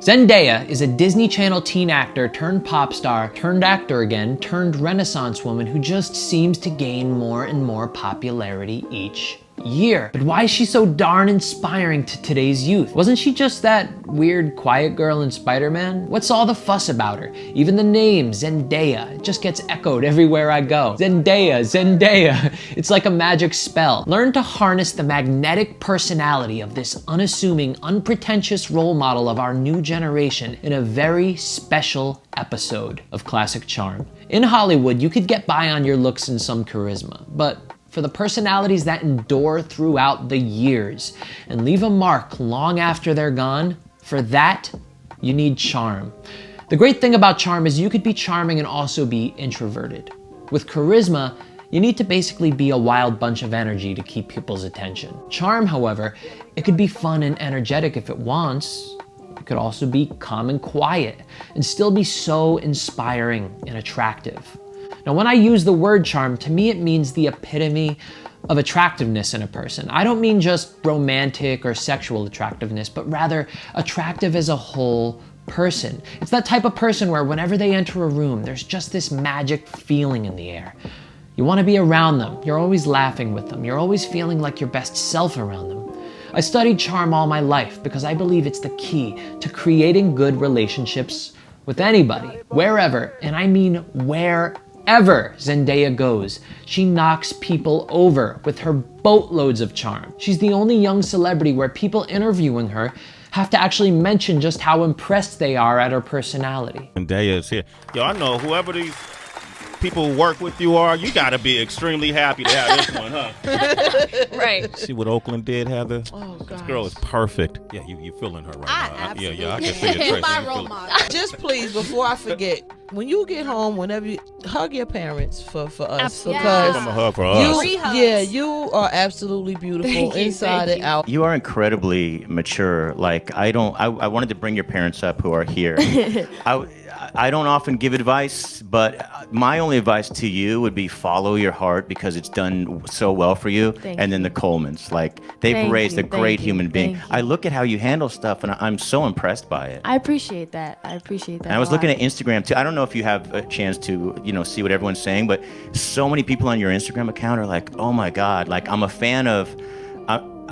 Zendaya is a Disney Channel teen actor turned pop star, turned actor again, turned Renaissance woman who just seems to gain more and more popularity each year. But why is she so darn inspiring to today's youth? Wasn't she just that weird quiet girl in Spider-Man? What's all the fuss about her? Even the name, Zendaya, it just gets echoed everywhere I go. Zendaya, Zendaya. It's like a magic spell. Learn to harness the magnetic personality of this unassuming, unpretentious role model of our new generation in a very special episode of Classic Charm. In Hollywood, you could get by on your looks and some charisma, but for the personalities that endure throughout the years and leave a mark long after they're gone, for that, you need charm. The great thing about charm is you could be charming and also be introverted. With charisma, you need to basically be a wild bunch of energy to keep people's attention. Charm, however, it could be fun and energetic if it wants. It could also be calm and quiet and still be so inspiring and attractive. Now, when I use the word charm, to me it means the epitome of attractiveness in a person. I don't mean just romantic or sexual attractiveness, but rather attractive as a whole person. It's that type of person where whenever they enter a room, there's just this magic feeling in the air. You want to be around them. You're always laughing with them. You're always feeling like your best self around them. I studied charm all my life because I believe it's the key to creating good relationships with anybody, wherever, and I mean wherever Zendaya goes, she knocks people over with her boatloads of charm. She's the only young celebrity where people interviewing her have to actually mention just how impressed they are at her personality. Zendaya is here. Yo, I know whoever these people who work with you are, you gotta be extremely happy to have this one, huh? Right. See what Oakland did, Heather? Oh, God. This girl is perfect. Yeah, you feeling her right now. Absolutely. Yeah, I can see it. Tracy. My You role feeling- model. Just please, before I forget, when you get home, whenever you hug your parents for us, Absolutely. because Give them a hug for us. Free hugs. you are absolutely beautiful inside and out. You are incredibly mature. Like, I wanted to bring your parents up who are here. I don't often give advice, but my only advice to you would be follow your heart because it's done so well for you. And then the Colemans, like, they've raised a great human being. I look at how you handle stuff and I'm so impressed by it. I appreciate that. And I was looking at Instagram too. I don't know if you have a chance to, see what everyone's saying, but so many people on your Instagram account are like, oh my God, like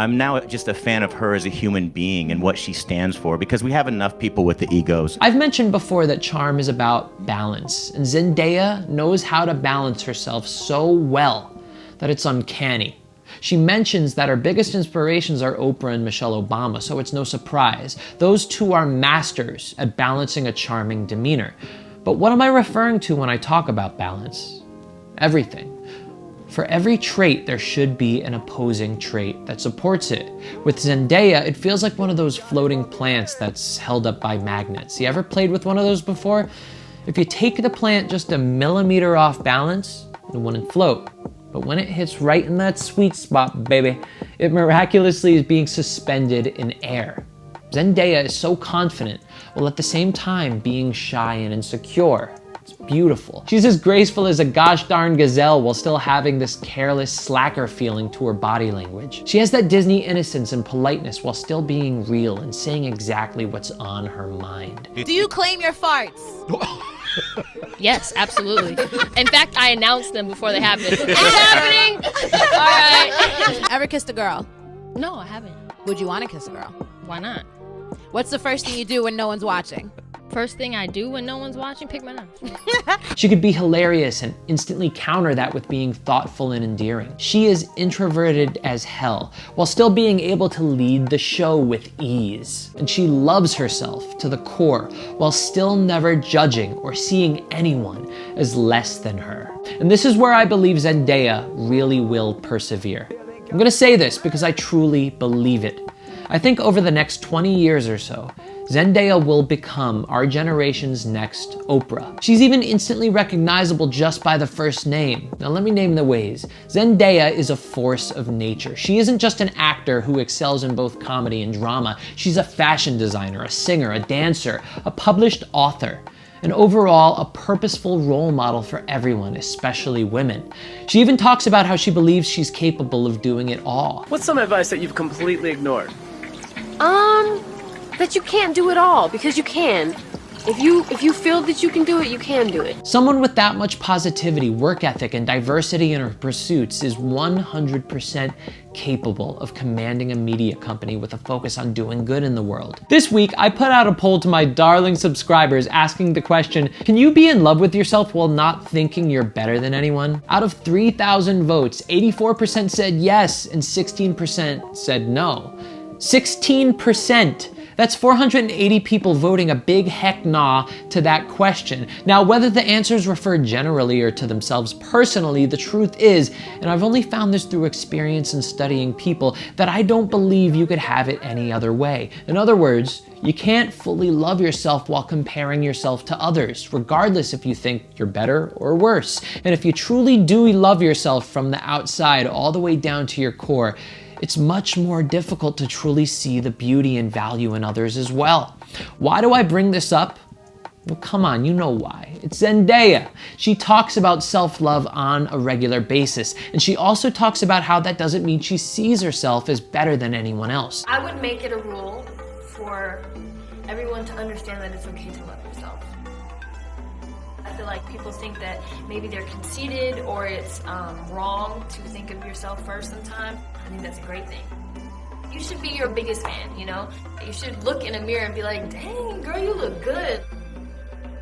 I'm now just a fan of her as a human being and what she stands for because we have enough people with the egos. I've mentioned before that charm is about balance, and Zendaya knows how to balance herself so well that it's uncanny. She mentions that her biggest inspirations are Oprah and Michelle Obama, so it's no surprise. Those two are masters at balancing a charming demeanor. But what am I referring to when I talk about balance? Everything. For every trait, there should be an opposing trait that supports it. With Zendaya, it feels like one of those floating plants that's held up by magnets. You ever played with one of those before? If you take the plant just a millimeter off balance, it wouldn't float. But when it hits right in that sweet spot, baby, it miraculously is being suspended in air. Zendaya is so confident, while at the same time being shy and insecure. It's beautiful. She's as graceful as a gosh darn gazelle while still having this careless slacker feeling to her body language. She has that Disney innocence and politeness while still being real and saying exactly what's on her mind. Do you claim your farts? Yes, absolutely. In fact, I announced them before they happened. It's happening! All right. Ever kissed a girl? No, I haven't. Would you want to kiss a girl? Why not? What's the first thing you do when no one's watching? First thing I do when no one's watching, pick my nose. She could be hilarious and instantly counter that with being thoughtful and endearing. She is introverted as hell, while still being able to lead the show with ease. And she loves herself to the core, while still never judging or seeing anyone as less than her. And this is where I believe Zendaya really will persevere. I'm gonna say this because I truly believe it. I think over the next 20 years or so, Zendaya will become our generation's next Oprah. She's even instantly recognizable just by the first name. Now let me name the ways. Zendaya is a force of nature. She isn't just an actor who excels in both comedy and drama. She's a fashion designer, a singer, a dancer, a published author, and overall a purposeful role model for everyone, especially women. She even talks about how she believes she's capable of doing it all. What's some advice that you've completely ignored? that you can't do it all, because you can. If you feel that you can do it, you can do it. Someone with that much positivity, work ethic, and diversity in her pursuits is 100% capable of commanding a media company with a focus on doing good in the world. This week, I put out a poll to my darling subscribers asking the question, can you be in love with yourself while not thinking you're better than anyone? Out of 3,000 votes, 84% said yes and 16% said no. 16%! That's 480 people voting a big heck nah to that question. Now, whether the answers refer generally or to themselves personally, the truth is, and I've only found this through experience in studying people, that I don't believe you could have it any other way. In other words, you can't fully love yourself while comparing yourself to others, regardless if you think you're better or worse. And if you truly do love yourself from the outside all the way down to your core, it's much more difficult to truly see the beauty and value in others as well. Why do I bring this up? Well, come on, you know why. It's Zendaya. She talks about self-love on a regular basis, and she also talks about how that doesn't mean she sees herself as better than anyone else. I would make it a rule for everyone to understand that it's okay to love yourself. I feel like people think that maybe they're conceited or it's wrong to think of yourself first sometimes. I think that's a great thing. You should be your biggest fan, you know? You should look in a mirror and be like, dang, girl, you look good.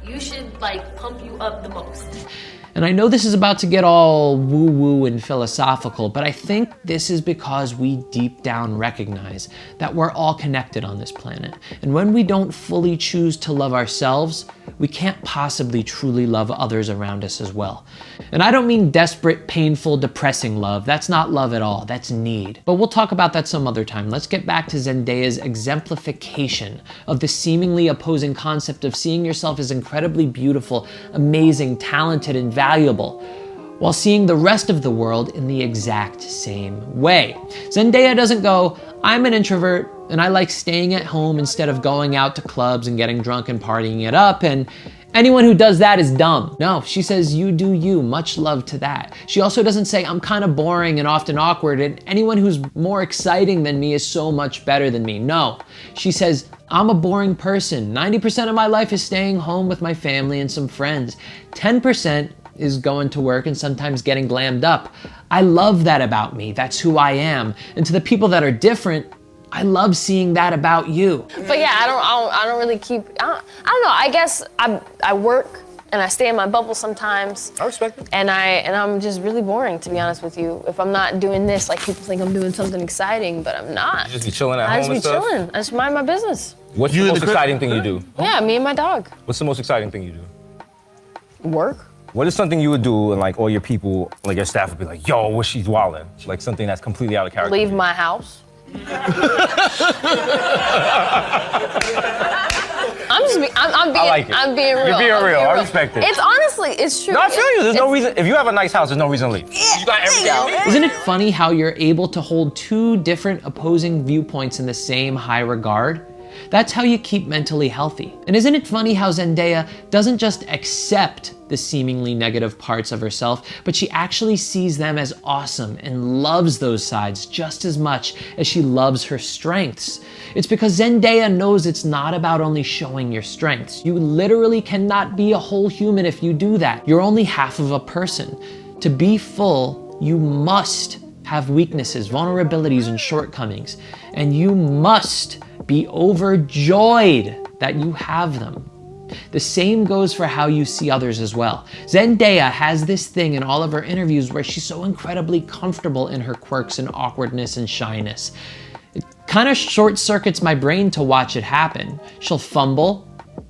You should, like, pump you up the most. And I know this is about to get all woo-woo and philosophical, but I think this is because we deep down recognize that we're all connected on this planet. And when we don't fully choose to love ourselves, we can't possibly truly love others around us as well. And I don't mean desperate, painful, depressing love. That's not love at all. That's need. But we'll talk about that some other time. Let's get back to Zendaya's exemplification of the seemingly opposing concept of seeing yourself as incredibly beautiful, amazing, talented, and valuable, while seeing the rest of the world in the exact same way. Zendaya doesn't go, I'm an introvert and I like staying at home instead of going out to clubs and getting drunk and partying it up, and anyone who does that is dumb. No, she says, you do you, much love to that. She also doesn't say, I'm kind of boring and often awkward, and anyone who's more exciting than me is so much better than me. No, she says, I'm a boring person. 90% of my life is staying home with my family and some friends. 10% is going to work and sometimes getting glammed up. I love that about me. That's who I am. And to the people that are different, I love seeing that about you. But yeah, I don't really keep, I don't know, I guess I work and I stay in my bubble sometimes. I respect it. And I'm just really boring, to be honest with you. If I'm not doing this, like, people think I'm doing something exciting, but I'm not. You just be chilling at home and stuff? I just be chilling. I just mind my business. What's the most exciting thing you do? Yeah, me and my dog. What's the most exciting thing you do? Work. What is something you would do and like all your people, like your staff would be like, yo, what she's wildin'? Like something that's completely out of character. Leave my house. I'm being real. You're being real. I respect it. It's honestly, it's true. No, I feel you. There's no reason. If you have a nice house, there's no reason to leave. You got everything. Isn't it funny how you're able to hold two different opposing viewpoints in the same high regard? That's how you keep mentally healthy. And isn't it funny how Zendaya doesn't just accept the seemingly negative parts of herself, but she actually sees them as awesome and loves those sides just as much as she loves her strengths. It's because Zendaya knows it's not about only showing your strengths. You literally cannot be a whole human if you do that. You're only half of a person. To be full, you must have weaknesses, vulnerabilities, and shortcomings, and you must be overjoyed that you have them. The same goes for how you see others as well. Zendaya has this thing in all of her interviews where she's so incredibly comfortable in her quirks and awkwardness and shyness. It kind of short circuits my brain to watch it happen. She'll fumble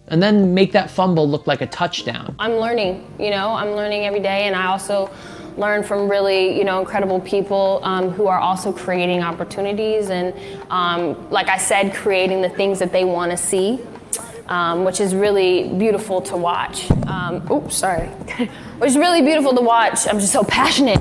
and then make that fumble look like a touchdown. I'm learning, I'm learning every day, and I also learn from really, incredible people who are also creating opportunities and, like I said, creating the things that they want to see, which is really beautiful to watch. Which is really beautiful to watch. I'm just so passionate.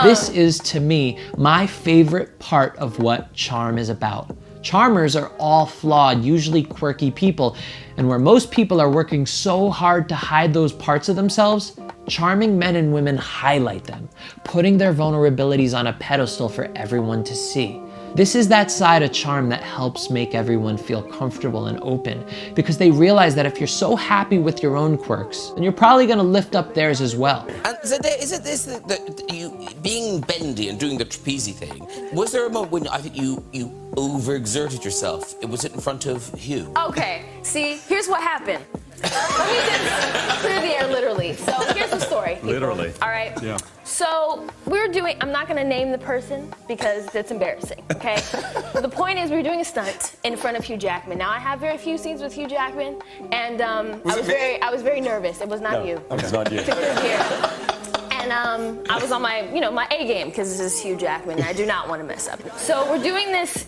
This is, to me, my favorite part of what charm is about. Charmers are all flawed, usually quirky people, and where most people are working so hard to hide those parts of themselves, charming men and women highlight them, putting their vulnerabilities on a pedestal for everyone to see. This is that side of charm that helps make everyone feel comfortable and open, because they realize that if you're so happy with your own quirks, then you're probably gonna lift up theirs as well. And Zendaya, is it this that you being bendy and doing the trapeze thing? Was there a moment when I think you overexerted yourself? Was it in front of Hugh? Okay, see, here's what happened. Let me just clear the air literally. So here's the story. People. Literally. All right? Yeah. So we're doing, I'm not going to name the person because that's embarrassing, okay? But the point is we were doing a stunt in front of Hugh Jackman. Now I have very few scenes with Hugh Jackman, and I was very nervous. It was not you. It was not you. To clear the air. And I was on my, my A game because this is Hugh Jackman. And I do not want to mess up. So we're doing this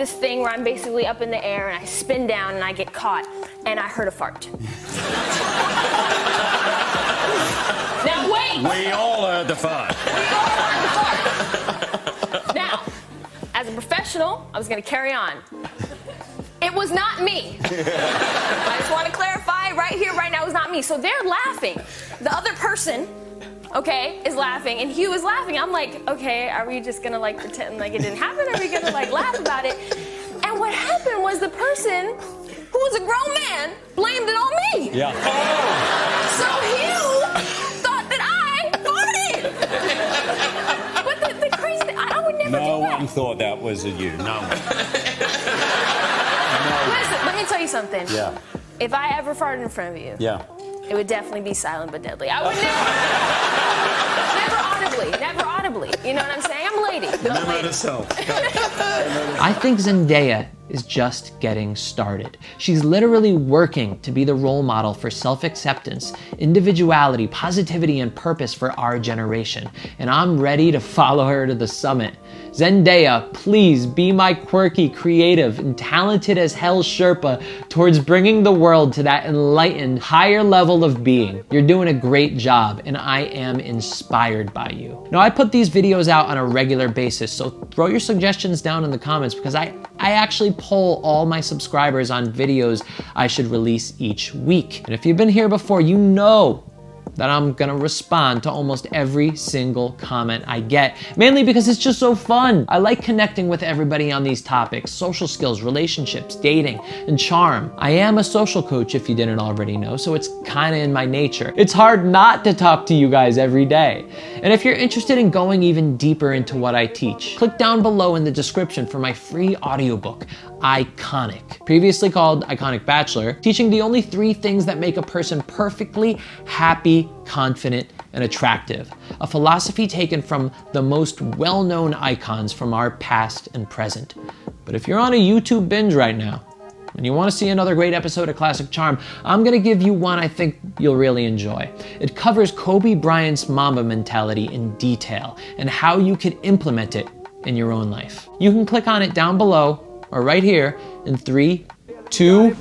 thing where I'm basically up in the air and I spin down and I get caught and I heard a fart. Now wait. We all heard the fart. Now, as a professional, I was going to carry on. It was not me. I just want to clarify right here, right now, it was not me. So they're laughing. The other person, okay, is laughing, and Hugh is laughing. I'm like, okay, are we just gonna like pretend like it didn't happen? Or are we gonna like laugh about it? And what happened was the person who was a grown man blamed it on me. Yeah. So Hugh thought that I farted. But the crazy thing, I would never do that. No one thought that was you. No one. Listen, let me tell you something. Yeah. If I ever farted in front of you, Yeah. it would definitely be silent but deadly. I would never audibly. You know what I'm saying? I'm a lady. Never herself. I think Zendaya is just getting started. She's literally working to be the role model for self-acceptance, individuality, positivity, and purpose for our generation. And I'm ready to follow her to the summit. Zendaya, please be my quirky, creative, and talented as hell Sherpa towards bringing the world to that enlightened, higher level of being. You're doing a great job, and I am inspired by you. Now, I put these videos out on a regular basis, so throw your suggestions down in the comments because I actually poll all my subscribers on videos I should release each week. And if you've been here before, you know that I'm gonna respond to almost every single comment I get, mainly because it's just so fun. I like connecting with everybody on these topics: social skills, relationships, dating, and charm. I am a social coach if you didn't already know, so it's kinda in my nature. It's hard not to talk to you guys every day. And if you're interested in going even deeper into what I teach, click down below in the description for my free audiobook, Iconic, previously called Iconic Bachelor, teaching the only 3 things that make a person perfectly happy, confident, and attractive. A philosophy taken from the most well-known icons from our past and present. But if you're on a YouTube binge right now, and you want to see another great episode of Classic Charm, I'm gonna give you one I think you'll really enjoy. It covers Kobe Bryant's Mamba mentality in detail and how you could implement it in your own life. You can click on it down below or right here in 3, 2,